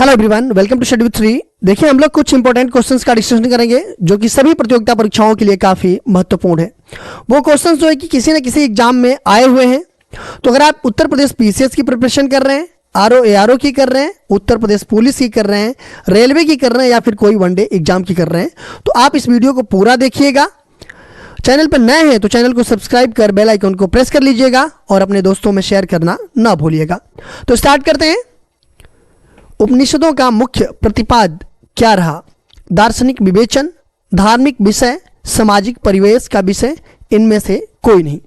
Hello everyone, welcome to study with Shri. देखिए, हम लोग कुछ इंपॉर्टेंट क्वेश्चंस का डिस्कशन करेंगे जो कि सभी प्रतियोगिता परीक्षाओं के लिए काफ़ी महत्वपूर्ण है। वो क्वेश्चंस जो है कि किसी न किसी एग्जाम में आए हुए हैं। तो अगर आप उत्तर प्रदेश पीसीएस की प्रिपरेशन कर रहे हैं, आरओ एआरओ की कर रहे हैं, उत्तर प्रदेश पुलिस की कर रहे हैं, रेलवे की कर रहे हैं या फिर कोई वनडे एग्जाम की कर रहे हैं, तो आप इस वीडियो को पूरा देखिएगा। चैनल पर नए हैं तो चैनल को सब्सक्राइब कर बेल आइकन को प्रेस कर लीजिएगा और अपने दोस्तों में शेयर करना ना भूलिएगा। तो स्टार्ट करते हैं। उपनिषदों का मुख्य प्रतिपाद क्या रहा? दार्शनिक विवेचन, धार्मिक विषय, सामाजिक परिवेश का विषय, इनमें से कोई नहीं।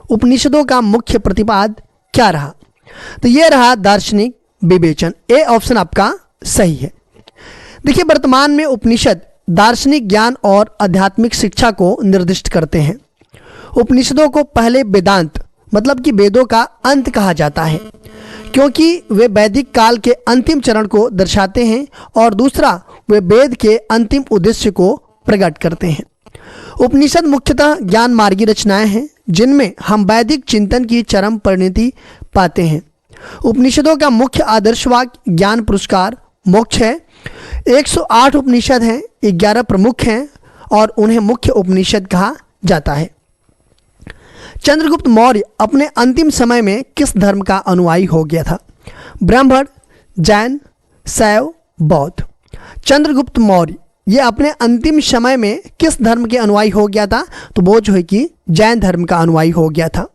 उपनिषदों का मुख्य प्रतिपाद क्या रहा? तो यह रहा दार्शनिक विवेचन। ए ऑप्शन आपका सही है। देखिए, वर्तमान में उपनिषद दार्शनिक ज्ञान और आध्यात्मिक शिक्षा को निर्दिष्ट करते हैं। उपनिषदों को पहले वेदांत मतलब कि वेदों का अंत कहा जाता है, क्योंकि वे वैदिक काल के अंतिम चरण को दर्शाते हैं, और दूसरा वे वेद के अंतिम उद्देश्य को प्रकट करते हैं। उपनिषद मुख्यतः ज्ञान मार्गी रचनाएं हैं जिनमें हम वैदिक चिंतन की चरम परिणति पाते हैं। उपनिषदों का मुख्य आदर्श वाक्य ज्ञान पुरस्कार मोक्ष है। 108 उपनिषद हैं, 11 प्रमुख हैं और उन्हें मुख्य उपनिषद कहा जाता है। चंद्रगुप्त मौर्य अपने अंतिम समय में किस धर्म का अनुयायी हो गया था? ब्राह्मण, जैन, शैव, बौद्ध। चंद्रगुप्त मौर्य ये अपने अंतिम समय में किस धर्म के अनुयायी हो गया था? तो वो जो है कि जैन धर्म का अनुयायी हो गया था।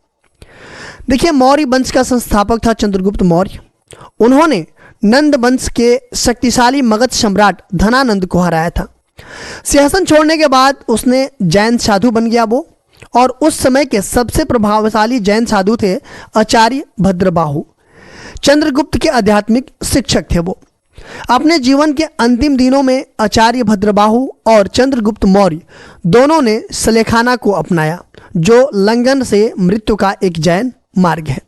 देखिए, मौर्य वंश का संस्थापक था चंद्रगुप्त मौर्य। उन्होंने नंद वंश के शक्तिशाली मगध सम्राट धनानंद को हराया था। सिंहासन छोड़ने के बाद उसने जैन साधु बन गया वो, और उस समय के सबसे प्रभावशाली जैन साधु थे आचार्य भद्रबाहु। चंद्रगुप्त के आध्यात्मिक शिक्षक थे वो। अपने जीवन के अंतिम दिनों में आचार्य भद्रबाहु और चंद्रगुप्त मौर्य दोनों ने सलेखाना को अपनाया, जो लंघन से मृत्यु का एक जैन मार्ग है।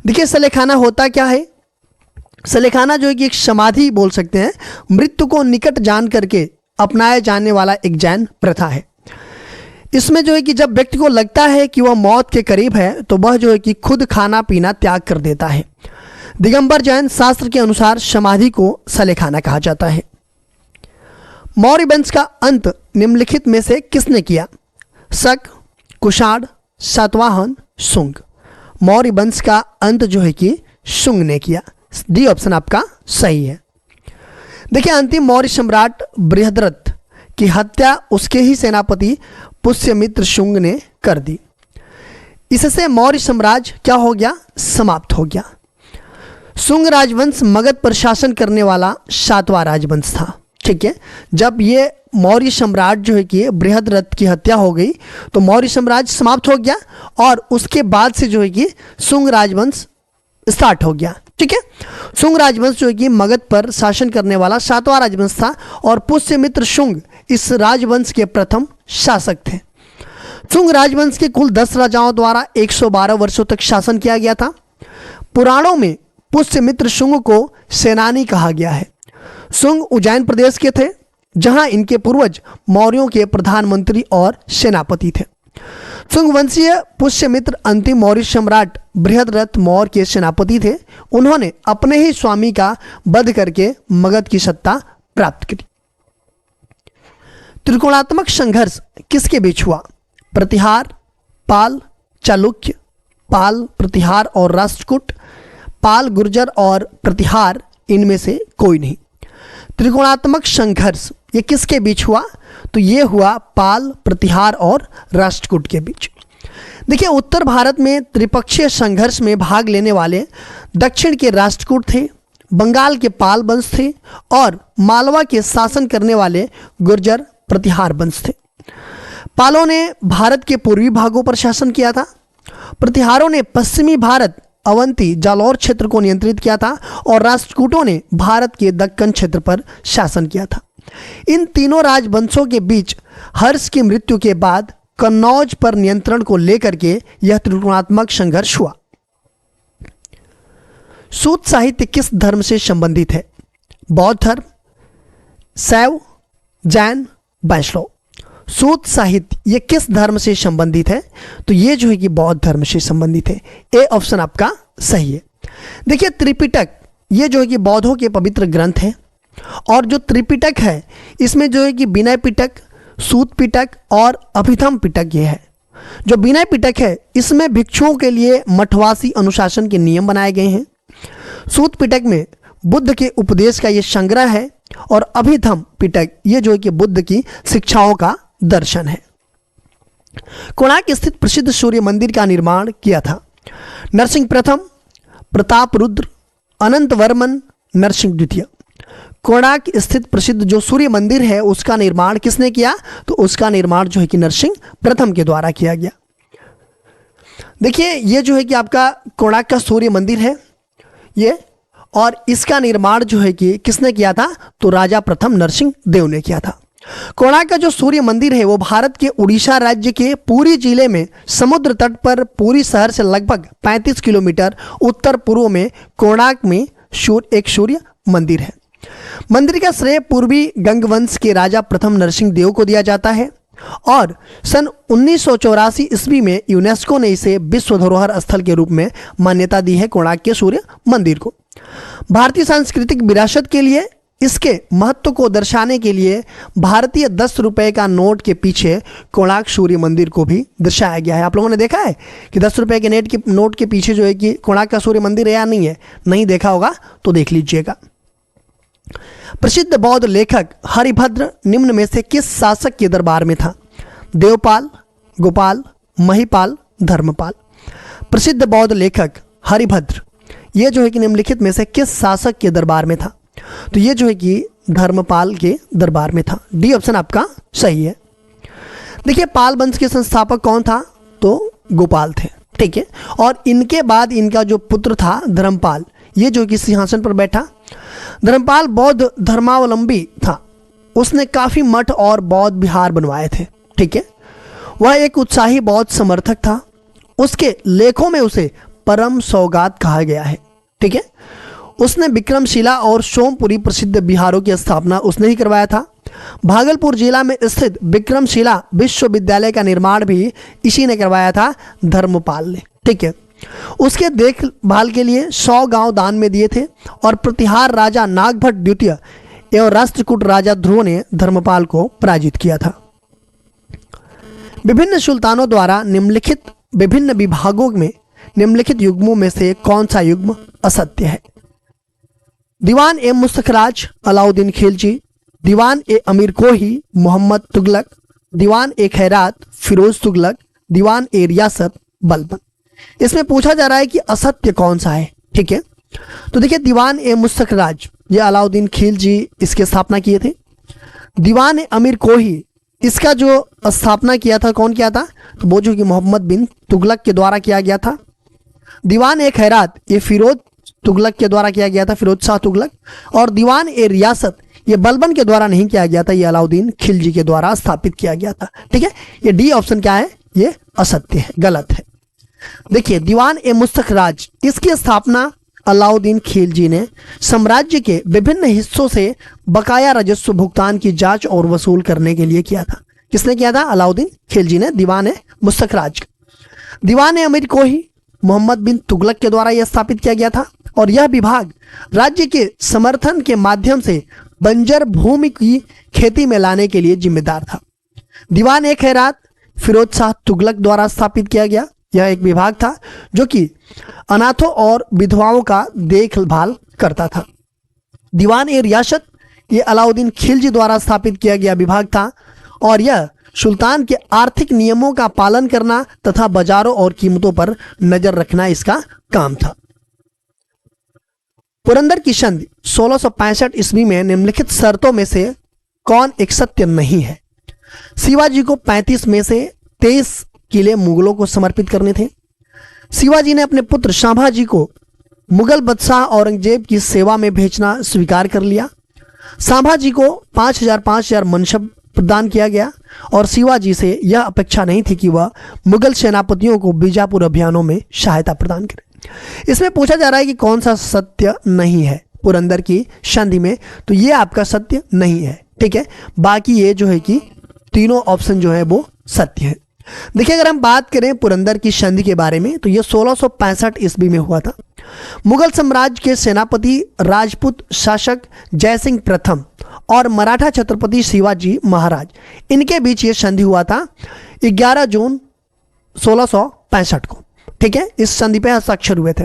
देखिए, सलेखाना होता क्या है? सलेखाना जो है कि एक समाधि बोल सकते हैं, मृत्यु को निकट जान करके अपनाया जाने वाला एक जैन प्रथा है। इसमें जो है कि जब व्यक्ति को लगता है कि वह मौत के करीब है तो वह जो है कि खुद खाना पीना त्याग कर देता है। दिगंबर जैन शास्त्र के अनुसार समाधि को सलेखाना कहा जाता है। मौर्य वंश का अंत निम्नलिखित में से किसने किया? शक, कुषाण, सातवाहन, शुंग। मौर्य वंश का अंत जो है कि शुंग ने किया। डी ऑप्शन आपका सही है। देखिए, अंतिम मौर्य सम्राट बृहद्रथ की हत्या उसके ही सेनापति पुष्यमित्र शुंग ने कर दी। इससे मौर्य साम्राज्य क्या हो गया? समाप्त हो गया। शुंग राजवंश मगध पर शासन करने वाला 7वां राजवंश था। ठीक है, जब ये मौर्य सम्राट जो है कि बृहद्रथ की हत्या हो गई तो मौर्य साम्राज्य समाप्त हो गया, और उसके बाद से जो है कि शुंग राजवंश स्टार्ट हो गया। ठीक है, शुंग राजवंश जो है कि मगध पर शासन करने वाला 7वां राजवंश था, और पुष्यमित्र शुंग इस राजवंश के प्रथम शासक थे। शुंग राजवंश के कुल 10 राजाओं द्वारा 112 वर्षों तक शासन किया गया था। पुराणों में पुष्यमित्र शुंग को सेनानी कहा गया है। शुंग उज्जैन प्रदेश के थे, जहां इनके पूर्वज मौर्यों के प्रधानमंत्री और सेनापति थे। शुंग वंशीय पुष्यमित्र अंतिम मौर्य सम्राट बृहद्रथ मौर्य के सेनापति थे। उन्होंने अपने ही स्वामी का वध करके मगध की सत्ता प्राप्त की। त्रिकोणात्मक संघर्ष किसके बीच हुआ? प्रतिहार, पाल, चालुक्य, पाल, प्रतिहार और राष्ट्रकूट, पाल, गुर्जर और प्रतिहार, इनमें से कोई नहीं। त्रिकोणात्मक संघर्ष ये किसके बीच हुआ? तो ये हुआ पाल, प्रतिहार और राष्ट्रकूट के बीच। देखिए, उत्तर भारत में त्रिपक्षीय संघर्ष में भाग लेने वाले दक्षिण के राष्ट्रकूट थे, बंगाल के पाल वंश थे, और मालवा के शासन करने वाले गुर्जर प्रतिहार वंश थे। पालों ने भारत के पूर्वी भागों पर शासन किया था। प्रतिहारों ने पश्चिमी भारत, अवंती, जालौर क्षेत्र को नियंत्रित किया था, और राष्ट्रकूटों ने भारत के दक्कन क्षेत्र पर शासन किया था। इन तीनों राजवंशों के बीच हर्ष की मृत्यु के बाद कन्नौज पर नियंत्रण को लेकर के यह त्रिकोणात्मक संघर्ष हुआ। सूत साहित्य किस धर्म से संबंधित है? बौद्ध धर्म, शैव, जैन, वैष्णव। सूत साहित्य ये किस धर्म से संबंधित है? तो ये जो है कि बौद्ध धर्म से संबंधित है। ए ऑप्शन आपका सही है। देखिए, त्रिपिटक ये जो है कि बौद्धों के पवित्र ग्रंथ हैं। और जो त्रिपिटक है इसमें जो है कि विनय पिटक, सूत पिटक और अभिधम पिटक ये है। जो विनय पिटक है इसमें भिक्षुओं के लिए मठवासी अनुशासन के नियम बनाए गए हैं। सूत पिटक में बुद्ध के उपदेश का ये संग्रह है और अभिधम पिटक ये जो है कि बुद्ध की शिक्षाओं का दर्शन है। कोणार्क स्थित प्रसिद्ध सूर्य मंदिर का निर्माण किया था नरसिंह प्रथम, प्रताप रुद्र, अनंत वर्मन, नरसिंह द्वितीय। कोणार्क स्थित प्रसिद्ध जो सूर्य मंदिर है उसका निर्माण किसने किया? तो उसका निर्माण जो है कि नरसिंह प्रथम के द्वारा किया गया। देखिए ये जो है कि आपका कोणार्क का सूर्य मंदिर है ये, और इसका निर्माण जो है कि किसने किया था? तो राजा प्रथम नरसिंह देव ने किया था। कोणार्क का जो सूर्य मंदिर है वो भारत के उड़ीसा राज्य के पुरी जिले में समुद्र तट पर पुरी शहर से लगभग 35 किलोमीटर उत्तर पूर्व में कोणार्क में एक सूर्य मंदिर है। मंदिर का श्रेय पूर्वी गंगवंश के राजा प्रथम नरसिंह देव को दिया जाता है और सन 1984 ईस्वी में यूनेस्को ने इसे विश्व धरोहर स्थल के रूप में मान्यता दी है। कोणार्क के सूर्य मंदिर को भारतीय सांस्कृतिक विरासत के लिए इसके महत्व को दर्शाने के लिए भारतीय 10 रुपये का नोट के पीछे कोणार्क सूर्य मंदिर को भी दर्शाया गया है। आप लोगों ने देखा है कि 10 रुपये के नोट के पीछे जो है कि कोणार्क का सूर्य मंदिर है या नहीं है? नहीं देखा होगा तो देख लीजिएगा। प्रसिद्ध बौद्ध लेखक हरिभद्र निम्न में से किस शासक के दरबार में था? देवपाल, गोपाल, महिपाल, धर्मपाल। प्रसिद्ध बौद्ध लेखक हरिभद्र ये जो है कि निम्नलिखित में से किस शासक के दरबार में था? तो ये जो है कि धर्मपाल के दरबार में था। डी ऑप्शन आपका सही है। देखिए पाल वंश के संस्थापक कौन था? तो गोपाल थे, ठीक है। और इनके बाद इनका जो पुत्र था धर्मपाल ये जो कि सिंहासन पर बैठा। धर्मपाल बौद्ध धर्मावलंबी था, उसने काफ़ी मठ और बौद्ध विहार बनवाए थे, ठीक है। वह एक उत्साही बौद्ध समर्थक था। उसके लेखों में उसे परम सौगात कहा गया है, ठीक है। उसने विक्रमशिला और सोमपुरी प्रसिद्ध विहारों की स्थापना उसने ही करवाया था। भागलपुर जिला में स्थित विक्रमशिला विश्वविद्यालय का निर्माण भी इसी ने करवाया था, धर्मपाल ने, ठीक है। उसके देखभाल के लिए 100 गांव दान में दिए थे और प्रतिहार राजा नागभट्ट द्वितीय एवं राष्ट्रकूट राजा ध्रुव ने धर्मपाल को पराजित किया था। विभिन्न सुल्तानों द्वारा निम्नलिखित विभिन्न विभागों में निम्नलिखित युग्मों में से कौन सा युग्म असत्य है? दीवान ए मुस्तखराज अलाउद्दीन खिलजी, दीवान ए अमीर कोही मोहम्मद तुगलक, दीवान ए खैरात फिरोज तुगलक, दीवान ए रियासत बलबन। इसमें पूछा जा रहा है कि असत्य कौन सा है, ठीक है। तो देखिए दीवान ए मुस्तखराज ये अलाउद्दीन खिलजी इसकी स्थापना किए थे। दीवान ए अमीर कोही इसका जो स्थापना किया था कौन किया था? तो वो जो कि मोहम्मद बिन तुगलक के द्वारा किया गया था। दीवान ए खैरात ये फिरोज तुगलक के द्वारा किया गया था, फिरोज शाह तुगलक। और दीवान ए रियासत ये बलबन के द्वारा नहीं किया गया था, ये अलाउद्दीन खिलजी के द्वारा स्थापित किया गया था, ठीक है। ये डी ऑप्शन क्या है? ये असत्य है, गलत है। देखिए दीवान ए मुस्तखराज इसकी स्थापना अलाउद्दीन खिलजी ने साम्राज्य के विभिन्न हिस्सों से बकाया राजस्व भुगतान की जांच और वसूल करने के लिए किया था। किसने किया था? अलाउद्दीन खिलजी ने दीवान ए मुस्तखराज। दीवान ए अमीर कोही मोहम्मद बिन तुगलक के द्वारा यह स्थापित किया गया था और यह विभाग राज्य के समर्थन के माध्यम से बंजर भूमि की खेती में लाने के लिए जिम्मेदार था। दीवान ए खैरात फिरोज शाह तुगलक द्वारा स्थापित किया गया। यह एक विभाग था जो कि अनाथों और विधवाओं का देखभाल करता था। दीवान ए रियासत ये अलाउद्दीन खिलजी द्वारा स्थापित किया गया विभाग था और यह सुल्तान के आर्थिक नियमों का पालन करना तथा बाजारों और कीमतों पर नजर रखना इसका काम था। पुरंदर की संधि 1665 ईस्वी में निम्नलिखित शर्तों में से कौन एक सत्य नहीं है? शिवाजी को 35 में से 23 किले मुगलों को समर्पित करने थे। शिवाजी ने अपने पुत्र संभाजी को मुगल बादशाह औरंगजेब की सेवा में भेजना स्वीकार कर लिया। संभाजी को 5,000 मनसब प्रदान किया गया और शिवाजी से यह अपेक्षा नहीं थी कि वह मुगल सेनापतियों को बीजापुर अभियानों में सहायता प्रदान करे। इसमें पूछा जा रहा है कि कौन सा सत्य नहीं है पुरंदर की संधि में? तो ये आपका सत्य नहीं है, ठीक है। बाकी ये जो है कि तीनों ऑप्शन जो है वो सत्य है। देखिए अगर हम बात करें पुरंदर की संधि के बारे में तो ये 1665 ईस्वी में हुआ था मुगल साम्राज्य के सेनापति राजपूत शासक जयसिंह प्रथम और मराठा छत्रपति शिवाजी महाराज, इनके बीच ये संधि हुआ था 11 जून 1665 को। ठीक है, इस संधि पे हस्ताक्षर हुए थे।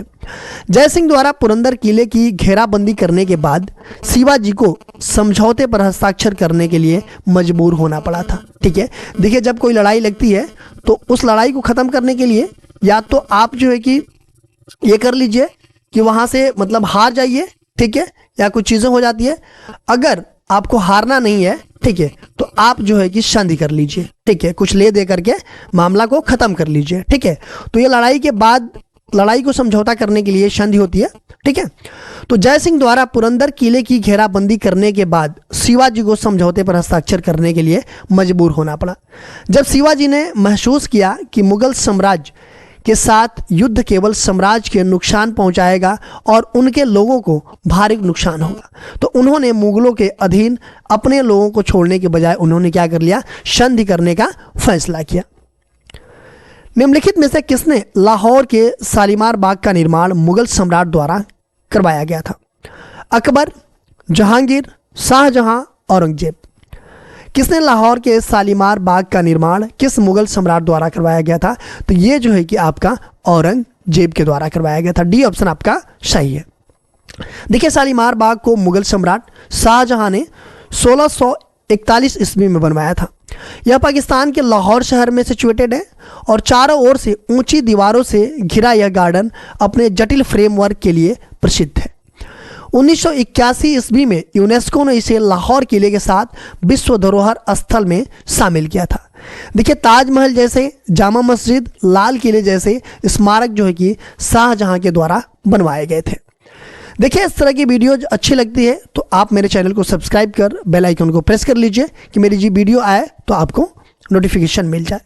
जयसिंह द्वारा पुरंदर किले की घेराबंदी करने के बाद शिवाजी को समझौते पर हस्ताक्षर करने के लिए मजबूर होना पड़ा था। ठीक है, देखिए जब कोई लड़ाई लगती है तो उस लड़ाई को ख़त्म करने के लिए या तो आप जो है कि ये कर लीजिए कि वहाँ से मतलब हार जाइए, ठीक है, या कुछ चीज़ें हो जाती है। अगर आपको हारना नहीं है, ठीक है, तो आप जो है कि संधि कर लीजिए। ठीक है, कुछ ले दे करके मामला को ख़त्म कर लीजिए। ठीक है, तो ये लड़ाई के बाद लड़ाई को समझौता करने के लिए संधि होती है। ठीक है, तो जयसिंह द्वारा पुरंदर किले की घेराबंदी करने के बाद शिवाजी को समझौते पर हस्ताक्षर करने के लिए मजबूर होना पड़ा। जब शिवाजी ने महसूस किया कि मुगल साम्राज्य के साथ युद्ध केवल साम्राज्य के नुकसान पहुंचाएगा और उनके लोगों को भारी नुकसान होगा, तो उन्होंने मुगलों के अधीन अपने लोगों को छोड़ने के बजाय उन्होंने क्या कर लिया, संधि करने का फैसला किया। निम्नलिखित में से किसने लाहौर के शालीमार बाग का निर्माण मुगल सम्राट द्वारा करवाया गया था? अकबर, जहांगीर, शाहजहां, औरंगजेब। किसने लाहौर के शालीमार बाग का निर्माण किस मुगल सम्राट द्वारा करवाया गया था? तो ये जो है कि आपका औरंगजेब के द्वारा करवाया गया था। डी ऑप्शन आपका सही है। देखिए शालीमार बाग को मुगल सम्राट शाहजहां ने 1641 ईस्वी में बनवाया था। यह पाकिस्तान के लाहौर शहर में सिचुएटेड है और चारों ओर से ऊंची दीवारों से घिरा यह गार्डन अपने जटिल फ्रेमवर्क के लिए प्रसिद्ध है। 1981 ईस्वी में यूनेस्को ने इसे लाहौर किले के साथ विश्व धरोहर स्थल में शामिल किया था। देखिए ताजमहल जैसे, जामा मस्जिद, लाल किले जैसे स्मारक जो है कि शाहजहां के द्वारा बनवाए गए थे। देखिए इस तरह की वीडियो अच्छी लगती है तो आप मेरे चैनल को सब्सक्राइब कर बेल आइकन को प्रेस कर लीजिए कि मेरी जी वीडियो आए तो आपको नोटिफिकेशन मिल जाए।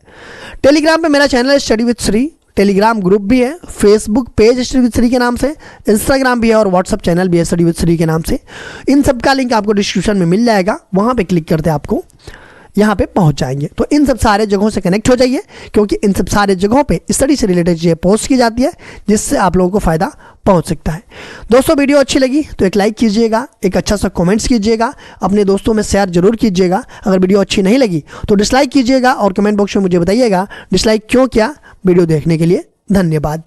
टेलीग्राम पे मेरा चैनल है study with Shri, Telegram group भी है, Facebook page study with Shri के नाम से, इंस्टाग्राम भी है और व्हाट्सअप चैनल भी है स्टडी विद श्री के नाम से। इन सब का लिंक आपको डिस्क्रिप्शन में मिल जाएगा, वहाँ पे क्लिक करते आपको यहाँ पे पहुँच जाएंगे। तो इन सब सारे जगहों से कनेक्ट हो जाइए क्योंकि इन सब सारे जगहों पे स्टडी से रिलेटेड चीज़ें पोस्ट की जाती है जिससे आप लोगों को फ़ायदा पहुंच सकता है। दोस्तों वीडियो अच्छी लगी तो एक लाइक कीजिएगा, एक अच्छा सा कमेंट्स कीजिएगा, अपने दोस्तों में शेयर जरूर कीजिएगा। अगर वीडियो अच्छी नहीं लगी तो डिसलाइक कीजिएगा और कमेंट बॉक्स में मुझे बताइएगा डिसलाइक क्यों किया। वीडियो देखने के लिए धन्यवाद।